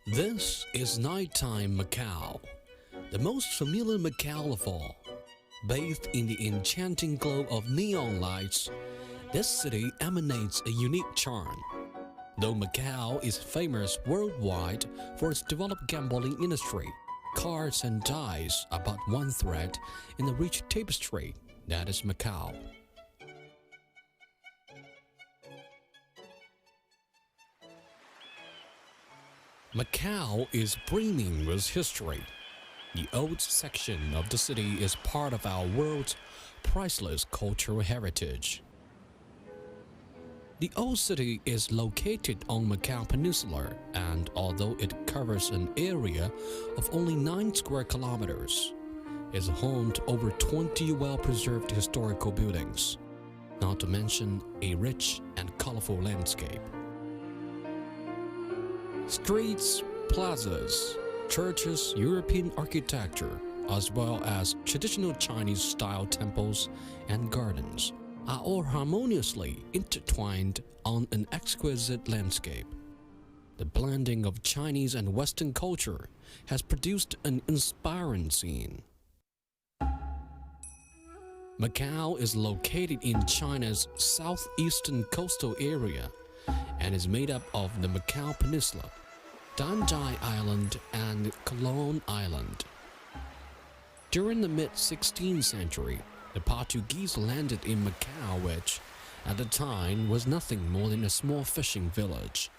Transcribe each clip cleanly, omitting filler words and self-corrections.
This is nighttime Macao, the most familiar Macao of all. Bathed in the enchanting glow of neon lights, this city emanates a unique charm. Though Macao is famous worldwide for its developed gambling industry, cards and dice are but one thread in the rich tapestry that is Macao. Macao is brimming with history. The old section of the city is part of our world's priceless cultural heritage. The old city is located on Macao Peninsula, and although it covers an area of only 9 square kilometers, is home to over 20 well-preserved historical buildings, not to mention a rich and colorful landscape. Streets, plazas, churches, European architecture, as well as traditional Chinese-style temples and gardens, are all harmoniously intertwined on an exquisite landscape. The blending of Chinese and Western culture has produced an inspiring scene. Macao is located in China's southeastern coastal area and is made up of the Macao Peninsula, Danjai Island and Cologne Island. During the mid-16th century, the Portuguese landed in Macao, which, at the time, was nothing more than a small fishing village.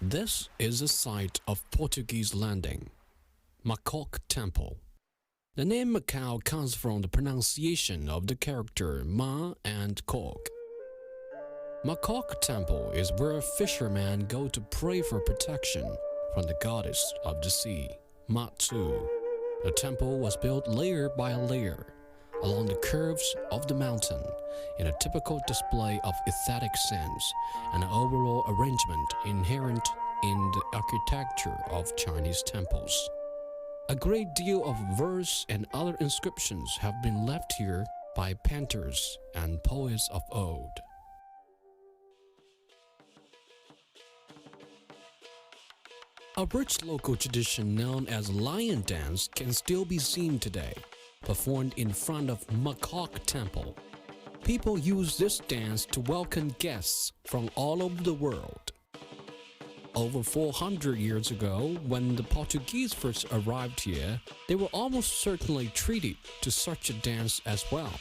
This is the site of Portuguese landing, Macao Temple. The name Macao comes from the pronunciation of the character Ma and Kok. Macao Temple is where fishermen go to pray for protection from the goddess of the sea, Matsu. The temple was built layer by layer along the curves of the mountain in a typical display of aesthetic sense and an overall arrangement inherent in the architecture of Chinese temples. A great deal of verse and other inscriptions have been left here by painters and poets of old. A rich local tradition known as lion dance can still be seen today, performed in front of Macao Temple. People use this dance to welcome guests from all over the world. Over 400 years ago, when the Portuguese first arrived here, they were almost certainly treated to such a dance as well.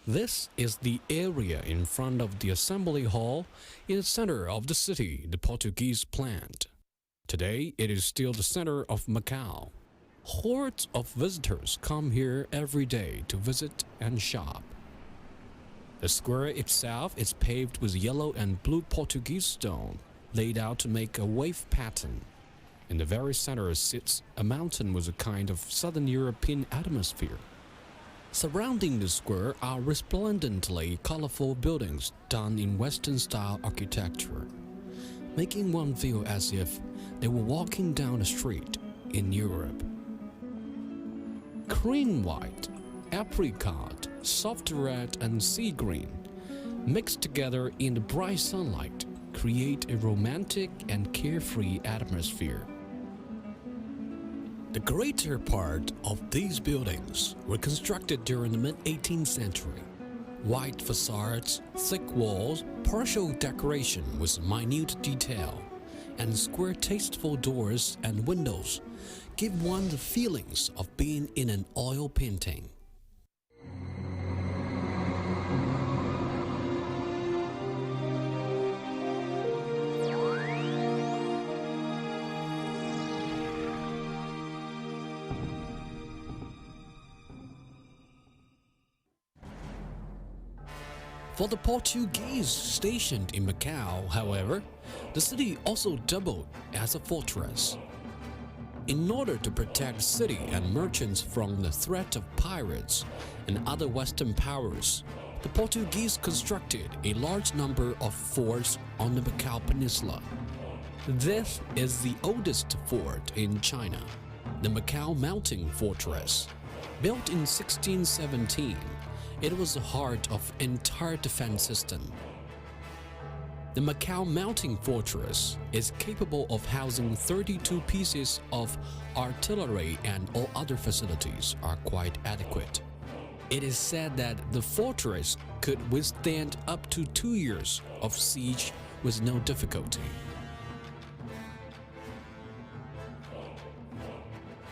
This is the area in front of the Assembly Hall in the center of the city the Portuguese planned. Today, it is still the center of Macao. Hordes of visitors come here every day to visit and shop. The square itself is paved with yellow and blue Portuguese stone, laid out to make a wave pattern. In the very center sits a mountain with a kind of Southern European atmosphere. Surrounding the square are resplendently colorful buildings done in Western-style architecture, making one feel as if they were walking down a street in Europe. Cream white, apricot, soft red and sea green, mixed together in the bright sunlight, create a romantic and carefree atmosphere. The greater part of these buildings were constructed during the mid-18th century. White facades, thick walls, partial decoration with minute detail, and square tasteful doors and windows give one the feelings of being in an oil painting. For the Portuguese stationed in Macao, however, the city also doubled as a fortress. In order to protect the city and merchants from the threat of pirates and other Western powers, the Portuguese constructed a large number of forts on the Macao Peninsula. This is the oldest fort in China, the Macao Mountain Fortress. Built in 1617, it was the heart of the entire defense system. The Macao Mountain Fortress is capable of housing 32 pieces of artillery, and all other facilities are quite adequate. It is said that the fortress could withstand up to 2 years of siege with no difficulty.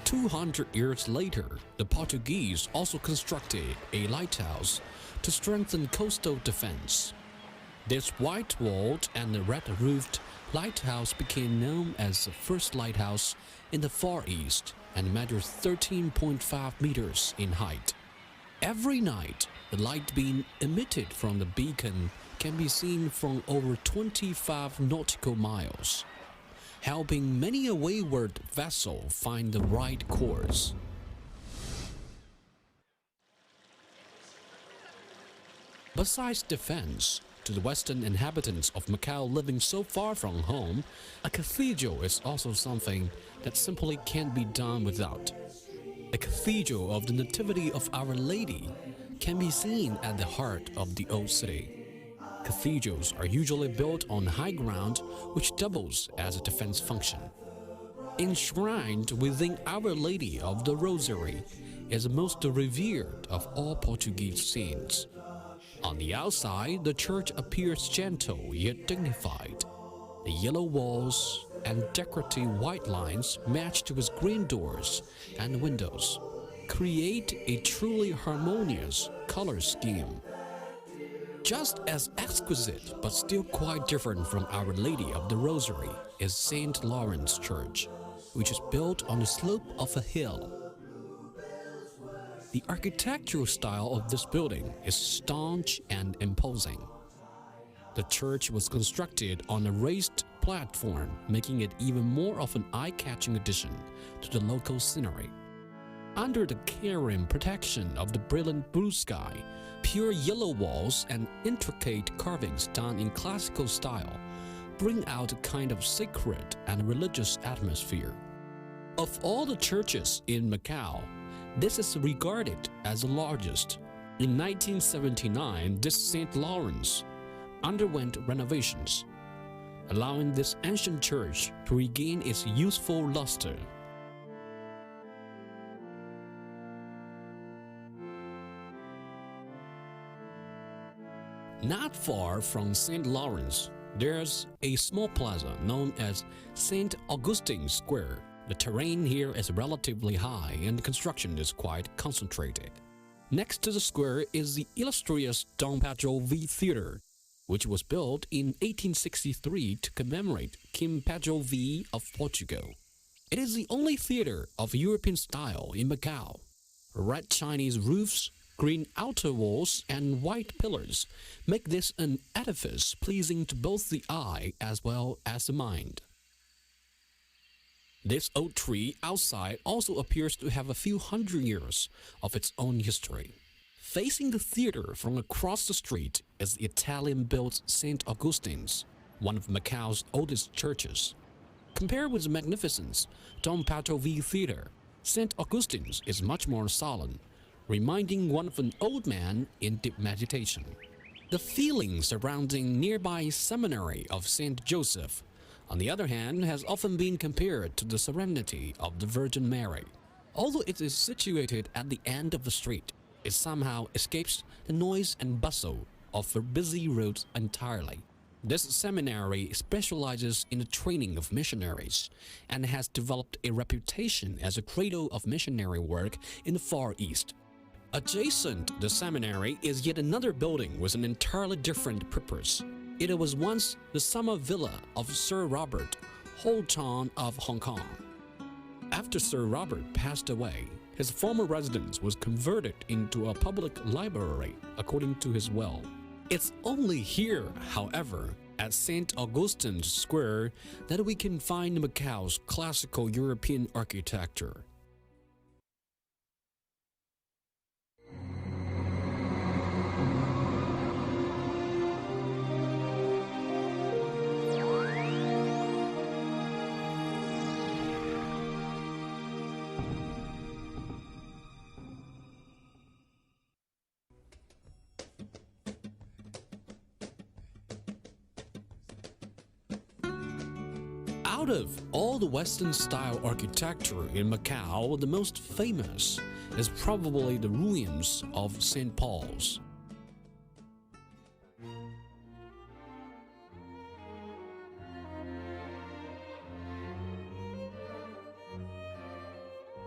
200 years later, the Portuguese also constructed a lighthouse to strengthen coastal defense. This white-walled and red-roofed lighthouse became known as the first lighthouse in the Far East and measures 13.5 meters in height. Every night, the light beam emitted from the beacon can be seen from over 25 nautical miles, helping many a wayward vessel find the right course. Besides defense, to the Western inhabitants of Macau living so far from home, a cathedral is also something that simply can't be done without. A cathedral of the Nativity of Our Lady can be seen at the heart of the old city. Cathedrals are usually built on high ground, which doubles as a defense function. Enshrined within Our Lady of the Rosary is the most revered of all Portuguese saints. On the outside, the church appears gentle yet dignified. The yellow walls and decorative white lines matched with green doors and windows create a truly harmonious color scheme. Just as exquisite but still quite different from Our Lady of the Rosary is St. Lawrence Church, which is built on the slope of a hill. The architectural style of this building is staunch and imposing. The church was constructed on a raised platform, making it even more of an eye-catching addition to the local scenery. Under the care and protection of the brilliant blue sky, pure yellow walls and intricate carvings done in classical style bring out a kind of sacred and religious atmosphere. Of all the churches in Macau, this is regarded as the largest. In 1979, this St. Lawrence underwent renovations, allowing this ancient church to regain its youthful luster. Not far from St. Lawrence, there's a small plaza known as St. Augustine Square. The terrain here is relatively high and the construction is quite concentrated. Next to the square is the illustrious Dom Pedro V Theater, which was built in 1863 to commemorate King Pedro V of Portugal. It is the only theater of European style in Macau. Red Chinese roofs, green outer walls, and white pillars make this an edifice pleasing to both the eye as well as the mind. This oak tree outside also appears to have a few hundred years of its own history. Facing the theater from across the street is the Italian-built St. Augustine's, one of Macau's oldest churches. Compared with the magnificence Dom Pedro V Theater, St. Augustine's is much more solemn, reminding one of an old man in deep meditation. The feeling surrounding nearby seminary of St. Joseph, on the other hand, has often been compared to the serenity of the Virgin Mary. Although it is situated at the end of the street, it somehow escapes the noise and bustle of the busy roads entirely. This seminary specializes in the training of missionaries and has developed a reputation as a cradle of missionary work in the Far East. Adjacent to the seminary is yet another building with an entirely different purpose. It was once the summer villa of Sir Robert, Holton of Hong Kong. After Sir Robert passed away, his former residence was converted into a public library according to his will. It's only here, however, at St. Augustine's Square that we can find Macau's classical European architecture. Out of all the Western-style architecture in Macau, the most famous is probably the ruins of St. Paul's.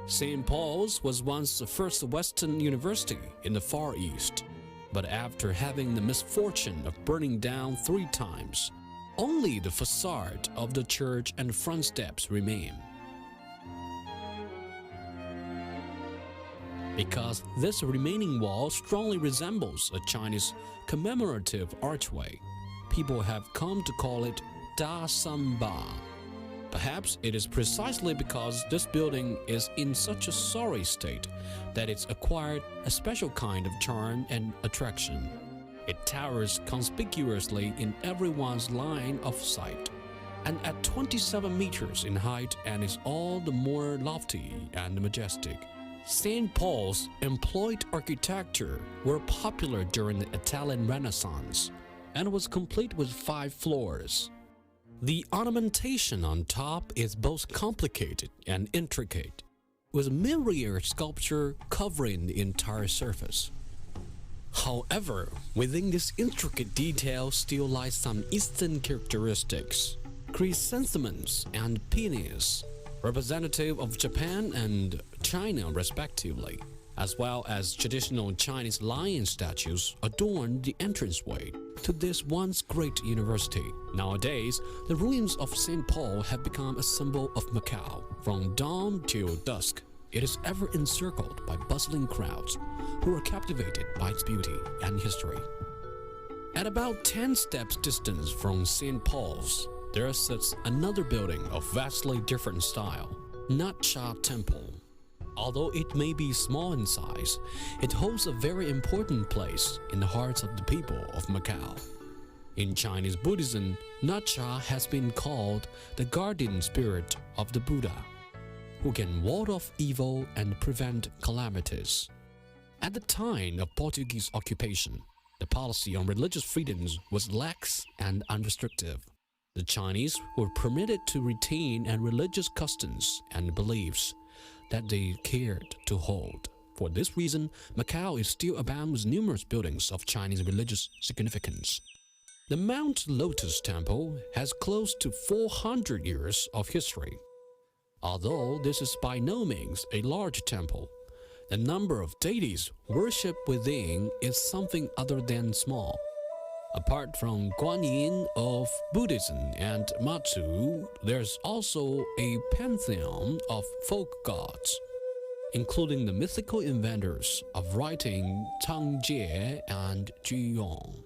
St. Paul's was once the first Western university in the Far East, but after having the misfortune of burning down 3 times, only the facade of the church and front steps remain. Because this remaining wall strongly resembles a Chinese commemorative archway, people have come to call it Da San Ba. Perhaps it is precisely because this building is in such a sorry state that it's acquired a special kind of charm and attraction. It towers conspicuously in everyone's line of sight, and at 27 meters in height and is all the more lofty and majestic. St. Paul's employed architecture were popular during the Italian Renaissance and was complete with 5 floors. The ornamentation on top is both complicated and intricate, with myriad sculpture covering the entire surface. However, within this intricate detail still lies some Eastern characteristics, chrysanthemums and peonies, representative of Japan and China respectively, as well as traditional Chinese lion statues adorn the entranceway to this once great university. Nowadays, the ruins of St. Paul have become a symbol of Macau. From dawn till dusk, it is ever encircled by bustling crowds who are captivated by its beauty and history. At about 10 steps distance from St. Paul's, there sits another building of vastly different style, Nat Cha Temple. Although it may be small in size, it holds a very important place in the hearts of the people of Macau. In Chinese Buddhism, Nat Cha has been called the guardian spirit of the Buddha, who can ward off evil and prevent calamities. At the time of Portuguese occupation, the policy on religious freedoms was lax and unrestrictive. The Chinese were permitted to retain religious customs and beliefs that they cared to hold. For this reason, Macau is still abound with numerous buildings of Chinese religious significance. The Mount Lotus Temple has close to 400 years of history. Although this is by no means a large temple, the number of deities worshipped within is something other than small. Apart from Guanyin of Buddhism and Matsu, there's also a pantheon of folk gods, including the mythical inventors of writing Chang Jie and Zhu Yong.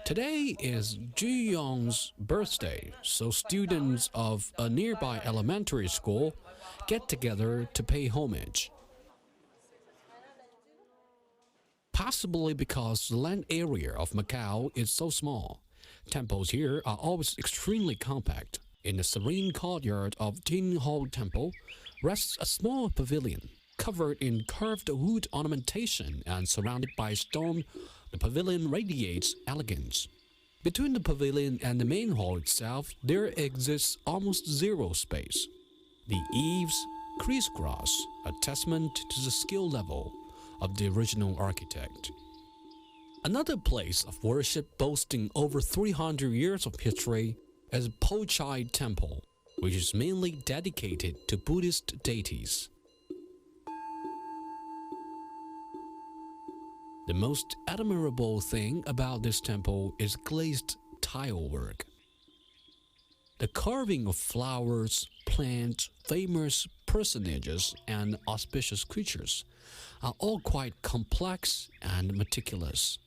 Today is Zhu Yong's birthday, so students of a nearby elementary school get together to pay homage. Possibly because the land area of Macau is so small, temples here are always extremely compact. In the serene courtyard of Tin Ho Temple rests a small pavilion covered in carved wood ornamentation and surrounded by stone. The pavilion radiates elegance. Between the pavilion and the main hall itself, there exists almost zero space. The eaves crisscross, a testament to the skill level of the original architect. Another place of worship boasting over 300 years of history is Po Chai Temple, which is mainly dedicated to Buddhist deities. The most admirable thing about this temple is glazed tile work. The carving of flowers, plants, famous personages, and auspicious creatures are all quite complex and meticulous.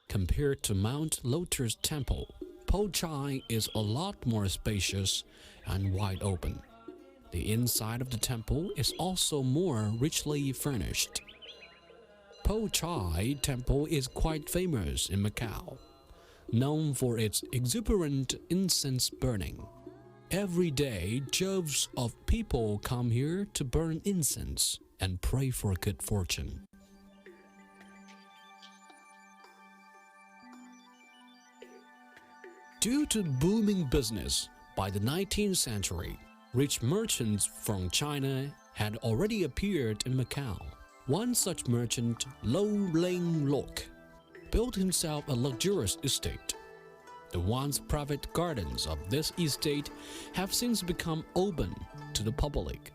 Compared to Mount Lotus Temple, Po Chai is a lot more spacious and wide open. The inside of the temple is also more richly furnished. Po Chai Temple is quite famous in Macau, known for its exuberant incense burning. Every day, droves of people come here to burn incense and pray for good fortune. Due to booming business, by the 19th century, rich merchants from China had already appeared in Macau. One such merchant, Lo Ling Lok, built himself a luxurious estate. The once private gardens of this estate have since become open to the public.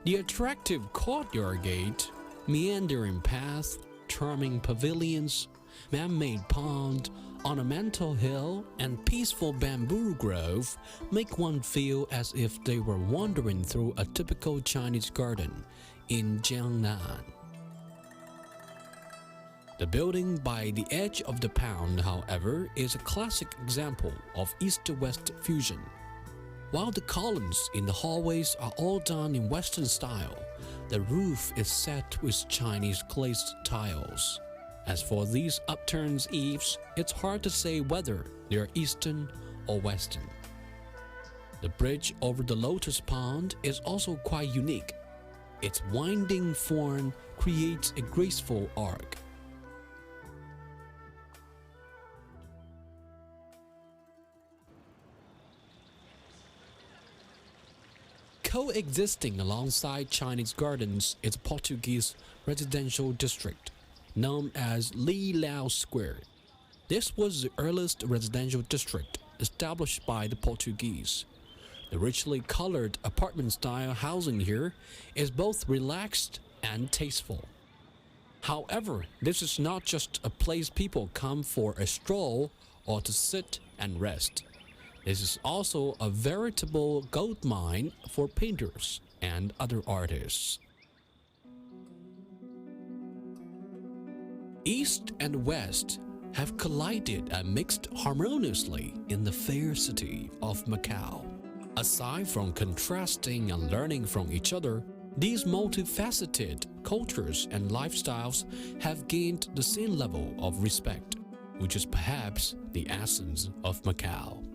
The attractive courtyard gate, meandering path, charming pavilions, man-made pond, ornamental hill, and peaceful bamboo grove make one feel as if they were wandering through a typical Chinese garden in Jiangnan. The building by the edge of the pond, however, is a classic example of East-West fusion. While the columns in the hallways are all done in Western style, the roof is set with Chinese glazed tiles. As for these upturned eaves, it's hard to say whether they are Eastern or Western. The bridge over the Lotus Pond is also quite unique. Its winding form creates a graceful arc. Coexisting alongside Chinese gardens is a Portuguese residential district known as Li Lao Square. This was the earliest residential district established by the Portuguese. The richly colored apartment-style housing here is both relaxed and tasteful. However, this is not just a place people come for a stroll or to sit and rest. This is also a veritable gold mine for painters and other artists. East and West have collided and mixed harmoniously in the fair city of Macau. Aside from contrasting and learning from each other, these multifaceted cultures and lifestyles have gained the same level of respect, which is perhaps the essence of Macau.